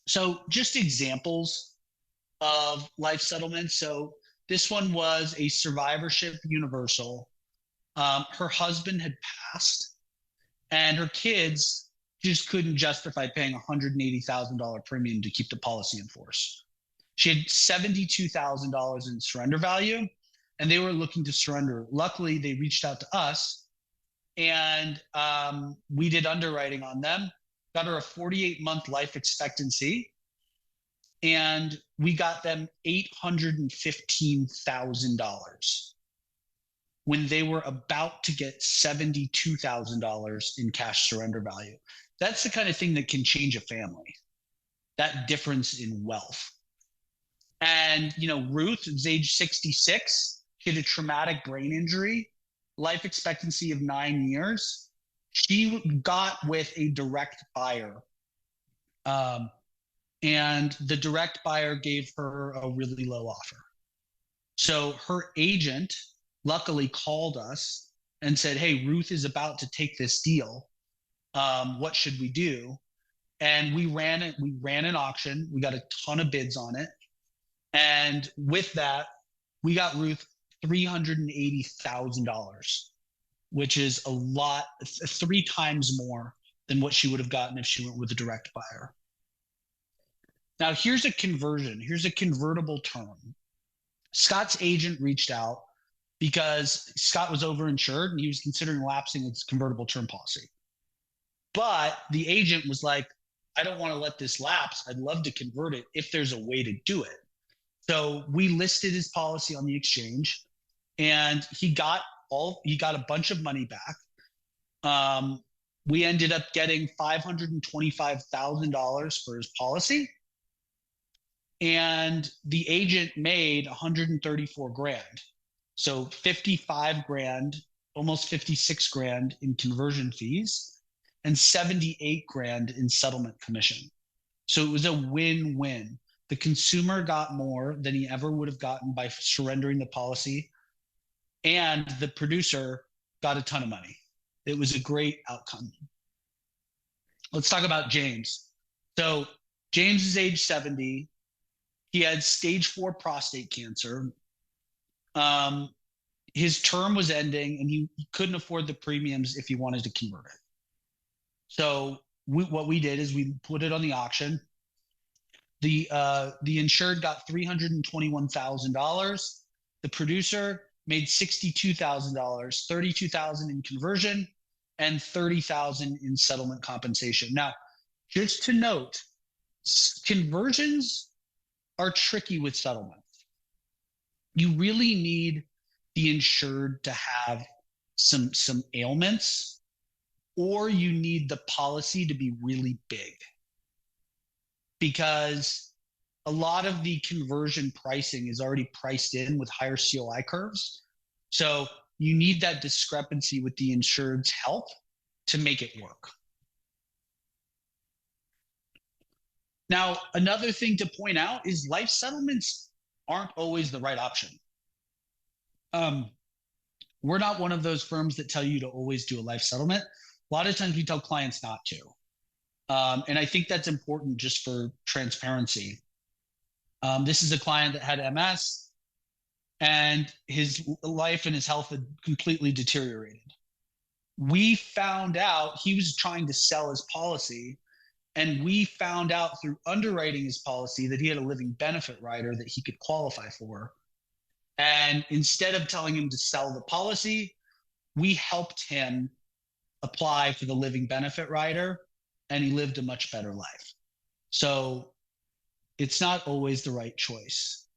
So just examples of life settlements. So this one was a survivorship universal. Her husband had passed, and her kids just couldn't justify paying $180,000 premium to keep the policy in force. She had $72,000 in surrender value, and they were looking to surrender. Luckily, they reached out to us, and we did underwriting on them, got her a 48-month life expectancy, and we got them $815,000 when they were about to get $72,000 in cash surrender value. That's the kind of thing that can change a family, that difference in wealth. And, Ruth was age 66. She had a traumatic brain injury, life expectancy of 9 years. She got with a direct buyer. And the direct buyer gave her a really low offer. So her agent luckily called us and said, "Hey, Ruth is about to take this deal. What should we do?" And we ran it. We ran an auction. We got a ton of bids on it. And with that, we got Ruth $380,000, which is a lot, 3 times more than what she would have gotten if she went with a direct buyer. Now, here's a conversion. Here's a convertible term. Scott's agent reached out because Scott was overinsured and he was considering lapsing his convertible term policy. But the agent was like, "I don't want to let this lapse. I'd love to convert it if there's a way to do it." So we listed his policy on the exchange, and he got a bunch of money back. We ended up getting $525,000 for his policy, and the agent made 134 grand. So 55 grand, almost 56 grand in conversion fees, and 78 grand in settlement commission. So it was a win-win. The consumer got more than he ever would have gotten by surrendering the policy, and the producer got a ton of money. It was a great outcome. Let's talk about James. So James is age 70. He had stage 4 prostate cancer. His term was ending, and he couldn't afford the premiums if he wanted to convert it. So what we did is we put it on the auction. The insured got $321,000. The producer made $62,000, $32,000 in conversion, and $30,000 in settlement compensation. Now, just to note, conversions are tricky with settlements. You really need the insured to have some ailments, or you need the policy to be really big, because a lot of the conversion pricing is already priced in with higher COI curves. So you need that discrepancy with the insured's health to make it work. Now, another thing to point out is life settlements aren't always the right option. We're not one of those firms that tell you to always do a life settlement. A lot of times we tell clients not to. And I think that's important just for transparency. This is a client that had MS, and his life and his health had completely deteriorated. We found out he was trying to sell his policy, and we found out through underwriting his policy that he had a living benefit rider that he could qualify for. And instead of telling him to sell the policy, we helped him apply for the living benefit rider, and he lived a much better life. So it's not always the right choice.